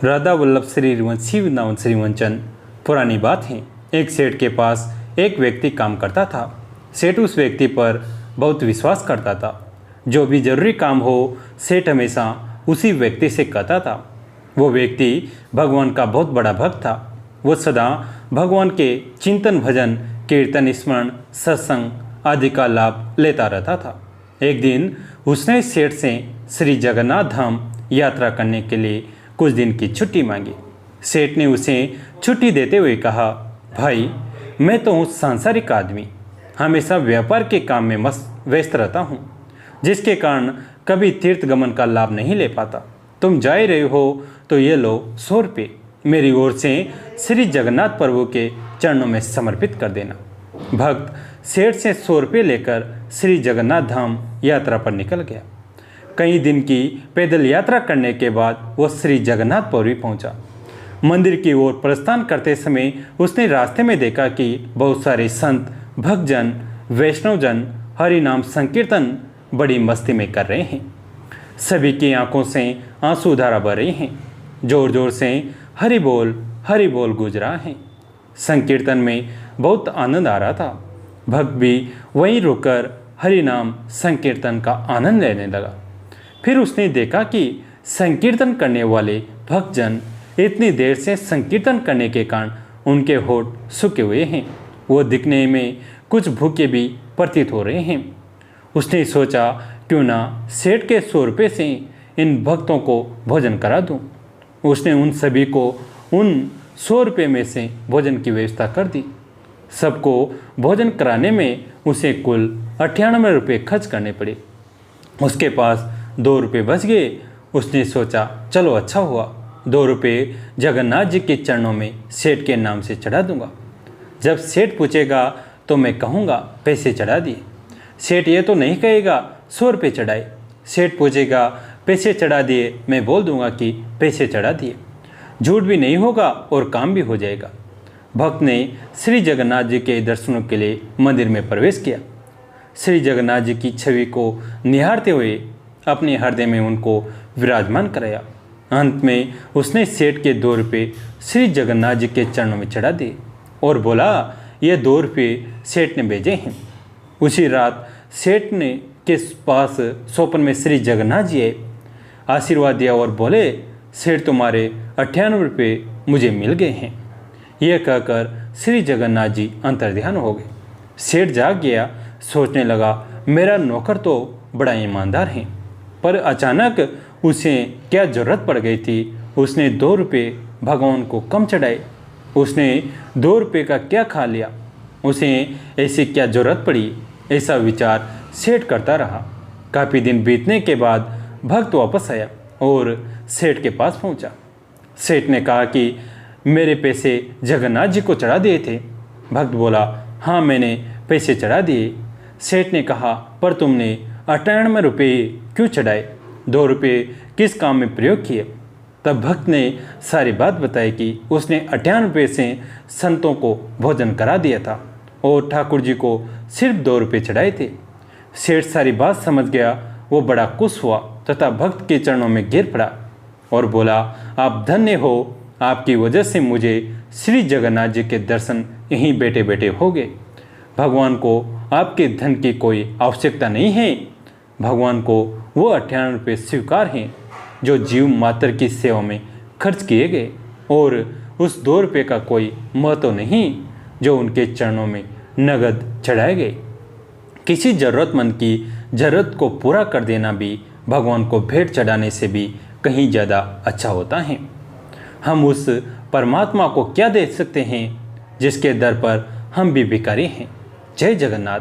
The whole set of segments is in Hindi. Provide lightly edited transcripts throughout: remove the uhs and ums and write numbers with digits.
राधा वल्लभ श्री रघुवंशी वृंदावन श्री वंचन। पुरानी बात है, एक सेठ के पास एक व्यक्ति काम करता था। सेठ उस व्यक्ति पर बहुत विश्वास करता था। जो भी जरूरी काम हो सेठ हमेशा उसी व्यक्ति से कहता था। वो व्यक्ति भगवान का बहुत बड़ा भक्त था। वो सदा भगवान के चिंतन, भजन, कीर्तन, स्मरण, सत्संग आदि का लाभ लेता रहता था। एक दिन उसने सेठ से श्री जगन्नाथ धाम यात्रा करने के लिए कुछ दिन की छुट्टी मांगी। सेठ ने उसे छुट्टी देते हुए कहा, भाई मैं तो हूँ सांसारिक आदमी, हमेशा व्यापार के काम में व्यस्त रहता हूँ, जिसके कारण कभी तीर्थ गमन का लाभ नहीं ले पाता। तुम जा ही रहे हो तो ये लो 100 रुपये मेरी ओर से श्री जगन्नाथ प्रभु के चरणों में समर्पित कर देना। भक्त सेठ से 100 रुपये लेकर श्री जगन्नाथ धाम यात्रा पर निकल गया। कई दिन की पैदल यात्रा करने के बाद वह श्री जगन्नाथपुरी पहुंचा। मंदिर की ओर प्रस्थान करते समय उसने रास्ते में देखा कि बहुत सारे संत, भक्तजन, वैष्णवजन हरि नाम संकीर्तन बड़ी मस्ती में कर रहे हैं। सभी की आंखों से आंसू धारा बह रही हैं। जोर जोर से हरि बोल गूंज रहा है। संकीर्तन में बहुत आनंद आ रहा था। भक्त भी वहीं रुककर हरि नाम संकीर्तन का आनंद लेने लगा। फिर उसने देखा कि संकीर्तन करने वाले भक्तजन इतनी देर से संकीर्तन करने के कारण उनके होठ सूखे हुए हैं। वो दिखने में कुछ भूखे भी प्रतीत हो रहे हैं। उसने सोचा, क्यों ना सेठ के 100 रुपये से इन भक्तों को भोजन करा दूं। उसने उन सभी को उन 100 रुपये में से भोजन की व्यवस्था कर दी। सबको भोजन कराने में उसे कुल 98 रुपये खर्च करने पड़े। उसके पास 2 रुपये बच गए। उसने सोचा, चलो अच्छा हुआ, 2 रुपये जगन्नाथ जी के चरणों में सेठ के नाम से चढ़ा दूंगा। जब सेठ पूछेगा तो मैं कहूँगा पैसे चढ़ा दिए। सेठ ये तो नहीं कहेगा 100 रुपये चढ़ाए। सेठ पूछेगा पैसे चढ़ा दिए, मैं बोल दूंगा कि पैसे चढ़ा दिए। झूठ भी नहीं होगा और काम भी हो जाएगा। भक्त ने श्री जगन्नाथ जी के दर्शनों के लिए मंदिर में प्रवेश किया। श्री जगन्नाथ जी की छवि को निहारते हुए अपने हृदय में उनको विराजमान कराया। अंत में उसने सेठ के 2 रुपये श्री जगन्नाथ जी के चरणों में चढ़ा दिए और बोला, ये 2 रुपये सेठ ने भेजे हैं। उसी रात सेठ ने के पास स्वप्न में श्री जगन्नाथ जी आए, आशीर्वाद दिया और बोले, सेठ तुम्हारे 98 रुपये मुझे मिल गए हैं। यह कहकर श्री जगन्नाथ जी अंतर्ध्यान हो गए। सेठ जाग गया, सोचने लगा, मेरा नौकर तो बड़ा ईमानदार है, पर अचानक उसे क्या जरूरत पड़ गई थी। उसने 2 रुपये भगवान को कम चढ़ाए। उसने 2 रुपये का क्या खा लिया, उसे ऐसी क्या जरूरत पड़ी, ऐसा विचार सेठ करता रहा। काफ़ी दिन बीतने के बाद भक्त वापस आया और सेठ के पास पहुंचा। सेठ ने कहा कि मेरे पैसे जगन्नाथ जी को चढ़ा दिए थे। भक्त बोला, हाँ मैंने पैसे चढ़ा दिए। सेठ ने कहा, पर तुमने 98 रुपये क्यों चढ़ाए, 2 रुपये किस काम में प्रयोग किए। तब भक्त ने सारी बात बताई कि उसने 98 रुपये से संतों को भोजन करा दिया था और ठाकुर जी को सिर्फ 2 रुपये चढ़ाए थे। सेठ सारी बात समझ गया। वो बड़ा खुश हुआ तथा भक्त के चरणों में गिर पड़ा और बोला, आप धन्य हो, आपकी वजह से मुझे श्री जगन्नाथ जी के दर्शन यहीं बैठे बैठे हो गए। भगवान को आपके धन की कोई आवश्यकता नहीं है। भगवान को वो 98 रुपये स्वीकार हैं जो जीव मात्र की सेवा में खर्च किए गए, और उस 2 रुपये का कोई महत्व नहीं जो उनके चरणों में नगद चढ़ाए गए। किसी ज़रूरतमंद की ज़रूरत को पूरा कर देना भी भगवान को भेंट चढ़ाने से भी कहीं ज़्यादा अच्छा होता है। हम उस परमात्मा को क्या दे सकते हैं जिसके दर पर हम भी भिखारी हैं। जय जगन्नाथ।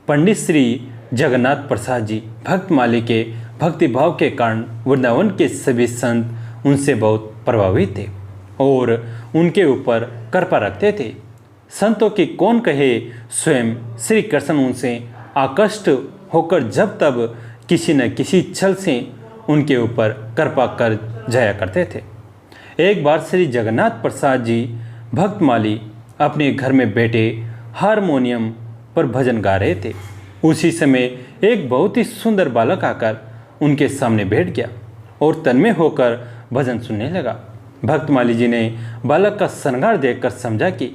पंडित श्री जगन्नाथ प्रसाद जी भक्तमाली के भक्तिभाव के कारण वृंदावन के सभी संत उनसे बहुत प्रभावित थे और उनके ऊपर कृपा रखते थे। संतों की कौन कहे, स्वयं श्री कृष्ण उनसे आकृष्ट होकर जब तब किसी न किसी छल से उनके ऊपर कृपा कर जाया करते थे। एक बार श्री जगन्नाथ प्रसाद जी भक्तमाली अपने घर में बैठे हारमोनियम पर भजन गा रहे थे। उसी समय एक बहुत ही सुंदर बालक आकर उनके सामने बैठ गया और तन्मय होकर भजन सुनने लगा। भक्तमाली जी ने बालक का श्रृंगार देखकर समझा कि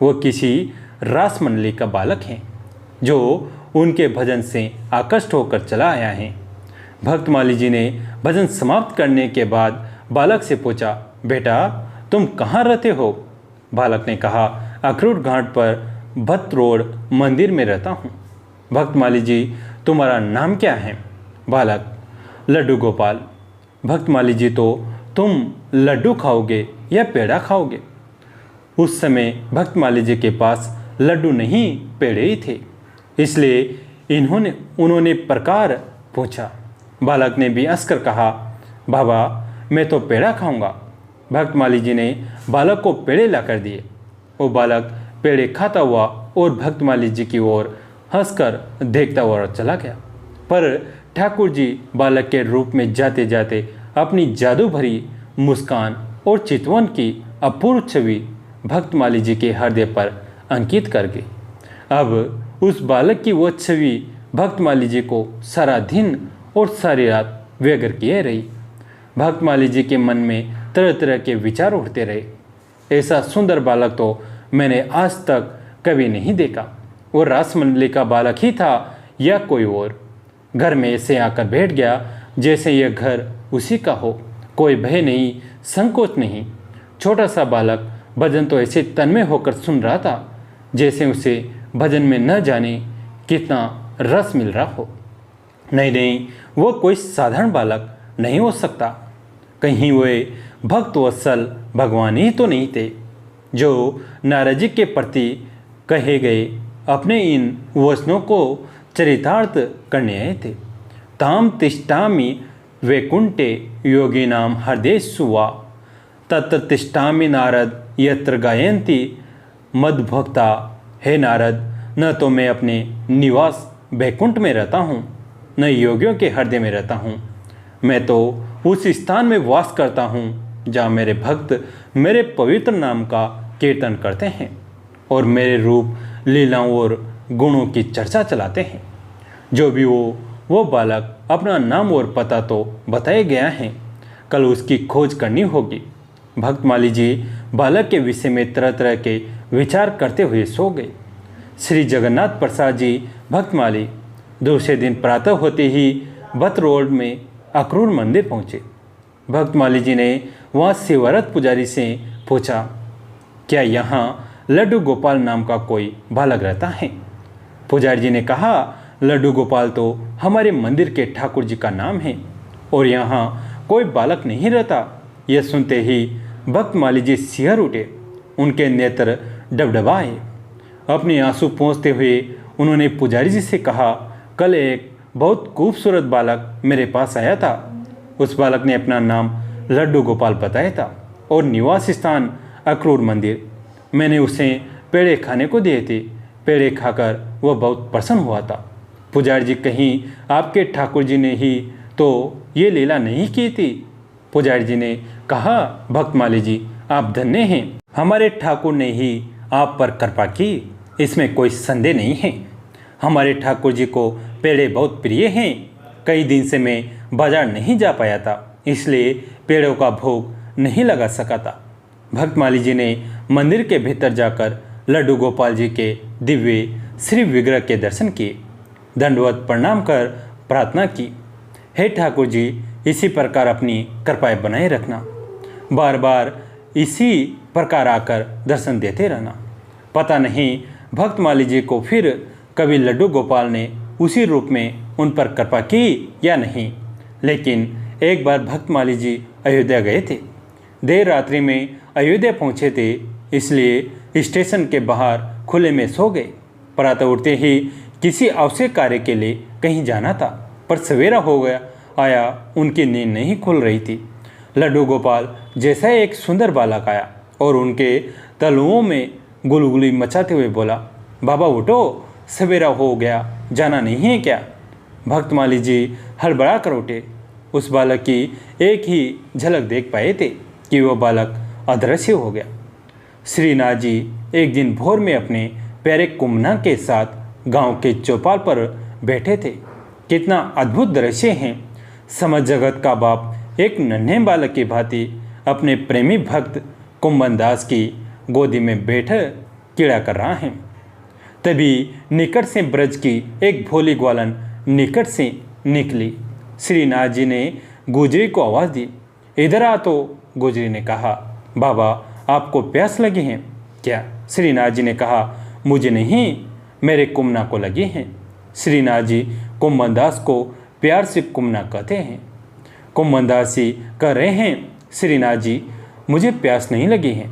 वो किसी रास मंडली का बालक है जो उनके भजन से आकृष्ट होकर चला आया है। भक्तमाली जी ने भजन समाप्त करने के बाद बालक से पूछा, बेटा तुम कहाँ रहते हो? बालक ने कहा, अखरूट घाट पर भट्ट रोड मंदिर में रहता हूँ। भक्तमाली जी तुम्हारा नाम क्या है? बालक, लड्डू गोपाल। भक्तमाली जी, तो तुम लड्डू खाओगे या पेड़ा खाओगे? उस समय भक्तमाली जी के पास लड्डू नहीं पेड़े ही थे, इसलिए उन्होंने प्रकार पूछा। बालक ने भी हंसकर कहा, बाबा मैं तो पेड़ा खाऊंगा। भक्तमाली जी ने बालक को पेड़े लाकर दिए। वो बालक पेड़े खाता हुआ और भक्तमाली जी की ओर हंसकर देखता हुआ चला गया। पर ठाकुर जी बालक के रूप में जाते जाते अपनी जादू भरी मुस्कान और चितवन की अपूर्व छवि भक्तमाली जी के हृदय पर अंकित कर गई। अब उस बालक की वो छवि भक्तमाली जी को सारा दिन और सारी रात व्यग्र किए रही। भक्तमाली जी के मन में तरह तरह के विचार उठते रहे। ऐसा सुंदर बालक तो मैंने आज तक कभी नहीं देखा। वो रासमंडली का बालक ही था या कोई और? घर में ऐसे आकर बैठ गया जैसे यह घर उसी का हो। कोई भय नहीं, संकोच नहीं। छोटा सा बालक भजन तो ऐसे तन्मय होकर सुन रहा था जैसे उसे भजन में न जाने कितना रस मिल रहा हो। नहीं, वो कोई साधारण बालक नहीं हो सकता। कहीं वे भक्त वत्सल भगवान ही तो नहीं थे जो नारद जी के प्रति कहे गए अपने इन वचनों को चरितार्थ करने आए थे। ताम तिष्ठामि वैकुंठे योगिनाम हृदयेषु वा तत्र तिष्ठामि नारद यत्र गायन्ति मद्भक्ता। हे नारद, न तो मैं अपने निवास वैकुंठ में रहता हूँ, न योगियों के हृदय में रहता हूँ। मैं तो उस स्थान में वास करता हूँ जहाँ मेरे भक्त मेरे पवित्र नाम का कीर्तन करते हैं और मेरे रूप, लीलाओं और गुणों की चर्चा चलाते हैं। जो भी वो बालक, अपना नाम और पता तो बताए गया है, कल उसकी खोज करनी होगी। भक्तमाली जी बालक के विषय में तरह तरह के विचार करते हुए सो गए। श्री जगन्नाथ प्रसाद जी भक्तमाली दूसरे दिन प्रातः होते ही भट्ट रोड में अखरूट मंदिर पहुँचे। भक्तमाली जी ने वहाँ सेवारत पुजारी से पूछा, क्या यहाँ लड्डू गोपाल नाम का कोई बालक रहता है? पुजारी जी ने कहा, लड्डू गोपाल तो हमारे मंदिर के ठाकुर जी का नाम है और यहाँ कोई बालक नहीं रहता। यह सुनते ही भक्तमाली जी सिहर उठे। उनके नेत्र डबडबाए। अपने आंसू पोंछते हुए उन्होंने पुजारी जी से कहा, कल एक बहुत खूबसूरत बालक मेरे पास आया था। उस बालक ने अपना नाम लड्डू गोपाल बताया था और निवास स्थान अखरूट मंदिर। मैंने उसे पेड़े खाने को दिए थे। पेड़े खाकर वह बहुत प्रसन्न हुआ था। पुजारी जी, कहीं आपके ठाकुर जी ने ही तो ये लीला नहीं की थी? पुजारी जी ने कहा, भक्तमाली जी आप धन्य हैं, हमारे ठाकुर ने ही आप पर कृपा की, इसमें कोई संदेह नहीं है। हमारे ठाकुर जी को पेड़े बहुत प्रिय हैं। कई दिन से मैं बाजार नहीं जा पाया था, इसलिए पेड़ों का भोग नहीं लगा सका था। भक्तमाली जी ने मंदिर के भीतर जाकर लड्डू गोपाल जी के दिव्य श्री विग्रह के दर्शन किए, दंडवत प्रणाम कर प्रार्थना की, हे ठाकुर जी इसी प्रकार अपनी कृपाएं बनाए रखना, बार बार इसी प्रकार आकर दर्शन देते रहना। पता नहीं भक्तमाली जी को फिर कभी लड्डू गोपाल ने उसी रूप में उन पर कृपा की या नहीं, लेकिन एक बार भक्तमाली जी अयोध्या गए थे। देर रात्रि में अयोध्या पहुँचे थे, इसलिए स्टेशन के बाहर खुले में सो गए। प्रातः उठते ही किसी आवश्यक कार्य के लिए कहीं जाना था, पर सवेरा हो गया आया उनकी नींद नहीं खुल रही थी। लड्डू गोपाल जैसा एक सुंदर बालक आया और उनके तलुओं में गुलगुली मचाते हुए बोला, बाबा उठो, सवेरा हो गया, जाना नहीं है क्या? भक्तमाली जी हड़बड़ा कर उठे। उस बालक की एक ही झलक देख पाए थे कि वह बालक अदृश्य हो गया। श्रीनाथ जी एक दिन भोर में अपने प्यारे कुमना के साथ गांव के चौपाल पर बैठे थे। कितना अद्भुत दृश्य है। समझ जगत का बाप एक नन्हे बालक की भांति अपने प्रेमी भक्त कुंभनदास की गोदी में बैठा कीड़ा कर रहा है। तभी निकट से ब्रज की एक भोली ग्वालन निकट से निकली। श्रीनाथ जी ने गुजरी को आवाज़ दी, इधर आ। तो गुजरी ने कहा, बाबा आपको प्यास लगी है क्या? श्रीनाथ जी ने कहा, मुझे नहीं, मेरे कुमना को लगी है। श्रीनाथ जी कुंभनदास को प्यार से कुमना कहते हैं। कुंभनदास जी कह रहे हैं, श्रीनाथ जी मुझे प्यास नहीं लगी है।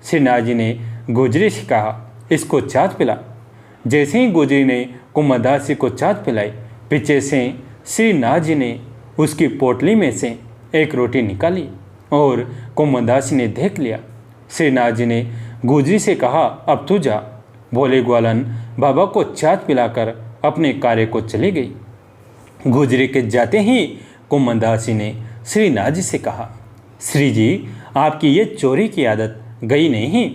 श्रीनाथ जी ने गुजरी से कहा, इसको छाछ पिला। जैसे ही गुजरी ने कुंभनदास जी को छाछ पिलाई, पीछे से श्रीनाथ जी ने उसकी पोटली में से एक रोटी निकाली और कुंभनदास जी ने देख लिया। श्रीनाथ जी ने गुजरी से कहा, अब तू जा। भोले ग्वालन बाबा को छाछ पिलाकर अपने कार्य को चली गई। गुजरी के जाते ही कुंभनदास जी ने श्रीनाथ जी से कहा, श्री जी आपकी ये चोरी की आदत गई नहीं।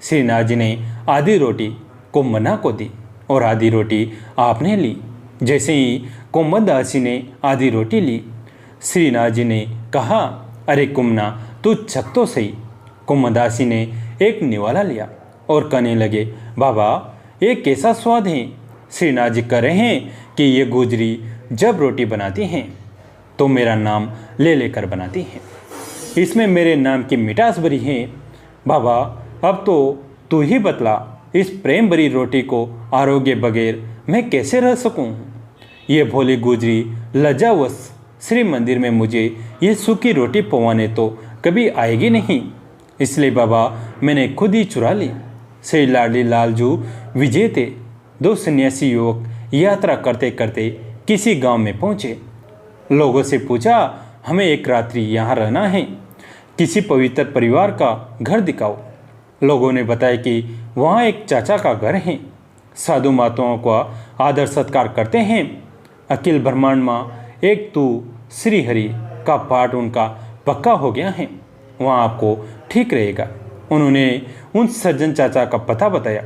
श्रीनाथ जी ने आधी रोटी कुंभना को दी और आधी रोटी आपने ली। जैसे ही कुंभनदास जी ने आधी रोटी ली, श्रीनाथ जी ने कहा, अरे कुमना तू छक तो सही। कुंभनदास जी ने एक निवाला लिया और कहने लगे, बाबा ये कैसा स्वाद है। श्रीनाथ जी कह रहे हैं कि ये गुजरी जब रोटी बनाती हैं तो मेरा नाम ले लेकर बनाती हैं, इसमें मेरे नाम की मिठास भरी है। बाबा अब तो तू ही बतला, इस प्रेम भरी रोटी को आरोग्य बगैर मैं कैसे रह सकूं? ये भोली गुजरी लज्जावश श्री मंदिर में मुझे ये सूखी रोटी पवाने तो कभी आएगी नहीं, इसलिए बाबा मैंने खुद ही चुरा ली। श्री लाडली लालजू विजय थे। दो सन्यासी युवक यात्रा करते करते किसी गांव में पहुंचे। लोगों से पूछा, हमें एक रात्रि यहाँ रहना है, किसी पवित्र परिवार का घर दिखाओ। लोगों ने बताया कि वहाँ एक चाचा का घर है, साधु माताओं का आदर सत्कार करते हैं। अखिल ब्रह्मांड में एक तू श्री हरि का पाठ उनका पक्का हो गया है, वहाँ आपको ठीक रहेगा। उन्होंने उन सज्जन चाचा का पता बताया।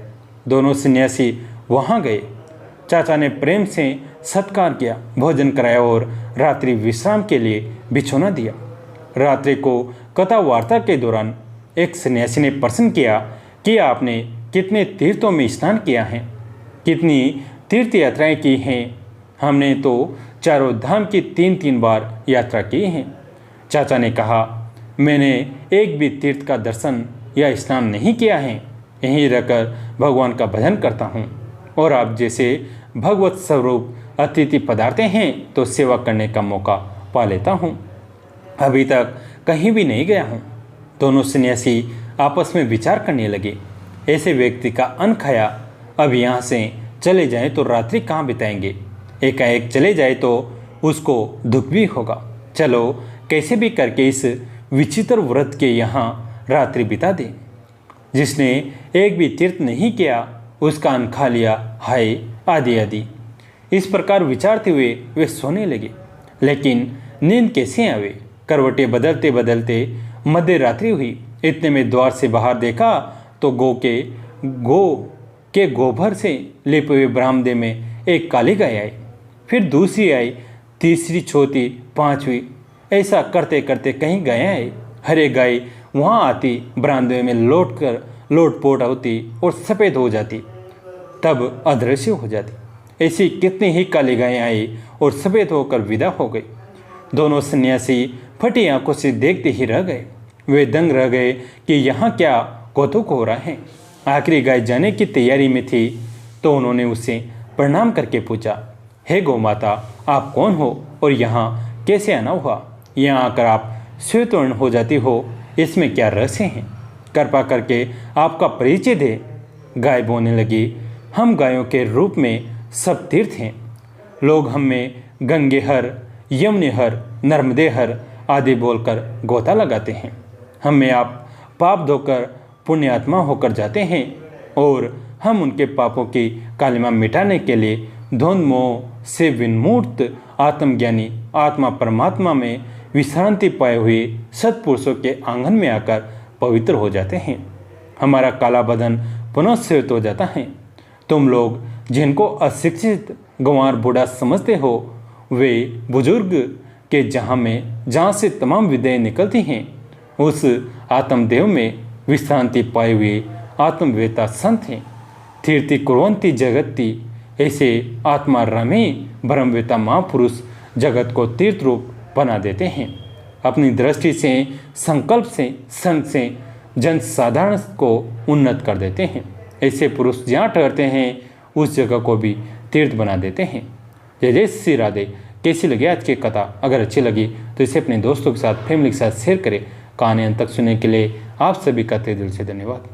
दोनों सन्यासी वहाँ गए। चाचा ने प्रेम से सत्कार किया, भोजन कराया और रात्रि विश्राम के लिए बिछौना दिया। रात्रि को कथा वार्ता के दौरान एक सन्यासी ने प्रश्न किया कि आपने कितने तीर्थों में स्नान किया है, कितनी तीर्थ यात्राएं की हैं? हमने तो चारों धाम की 3-3 बार यात्रा की है। चाचा ने कहा, मैंने एक भी तीर्थ का दर्शन या स्नान नहीं किया है, यहीं रहकर भगवान का भजन करता हूँ और आप जैसे भगवत स्वरूप अतिथि पधारते हैं तो सेवा करने का मौका पा लेता हूँ। अभी तक कहीं भी नहीं गया हूँ। दोनों सन्यासी आपस में विचार करने लगे। ऐसे व्यक्ति का अन्न खाया अब यहाँ से चले जाए तो रात्रि कहाँ बिताएंगे? एकाएक चले जाए तो उसको दुख भी होगा। चलो कैसे भी करके इस विचित्र व्रत के यहाँ रात्रि बिता दे। जिसने एक भी तीर्थ नहीं किया उसका अन्न खा लिया, हाय आदि आदि। इस प्रकार विचारते हुए वे सोने लगे। लेकिन नींद कैसे आवे? करवटें बदलते बदलते मध्य रात्रि हुई। इतने में द्वार से बाहर देखा तो गो के गोबर से लिपे हुए बरामदे में एक काली गाय आई, फिर दूसरी आई, तीसरी, चौथी, पांचवी, ऐसा करते करते कहीं गायें आई। हर एक गाय वहाँ आती, बरामदे में लोटपोट होती और सफ़ेद हो जाती, तब अदृश्य हो जाती। ऐसी कितनी ही काली गायें आई और सफ़ेद होकर विदा हो गई। दोनों सन्यासी फटी आंखों से देखते ही रह गए। वे दंग रह गए कि यहाँ क्या कौतुक हो रहा है। आखिरी गाय जाने की तैयारी में थी तो उन्होंने उससे प्रणाम करके पूछा, हे गौ माता, आप कौन हो और यहाँ कैसे आना हुआ? यहाँ आकर आप श्वेतवर्ण हो जाती हो, इसमें क्या रहस्य है? कृपा करके आपका परिचय दे। गाय बोलने लगी, हम गायों के रूप में सब तीर्थ हैं। लोग हमें गंगे हर, यमुने हर, नर्मदे हर आदि बोलकर गोता लगाते हैं। हमें आप पाप धोकर पुण्यात्मा होकर जाते हैं और हम उनके पापों की कालिमा मिटाने के लिए द्वंद्व मोह से विमुक्त आत्मज्ञानी आत्मा परमात्मा में विश्रांति पाए हुए सत्पुरुषों के आंगन में आकर पवित्र हो जाते हैं। हमारा काला बदन पुनः श्वेत हो जाता है। तुम लोग जिनको अशिक्षित गंवार बूढ़ा समझते हो, वे बुजुर्ग के जहाँ से तमाम विद्याएं निकलती हैं, उस आत्मदेव में विश्रांति पाए हुए आत्मवेता संत हैं। तीर्थी कुर्वन्ति जगत्ति, ऐसे आत्मा रमे ब्रह्मवेता महापुरुष जगत को तीर्थ रूप बना देते हैं। अपनी दृष्टि से, संकल्प से, संग से जन साधारण को उन्नत कर देते हैं। ऐसे पुरुष जहाँ ठहरते हैं उस जगह को भी तीर्थ बना देते हैं। जय जय श्री राधे। कैसी लगी आज की कथा? अगर अच्छी लगी तो इसे अपने दोस्तों के साथ, फैमिली के साथ शेयर करें। कहानी अंत तक सुनने के लिए आप सभी का तहे दिल से धन्यवाद।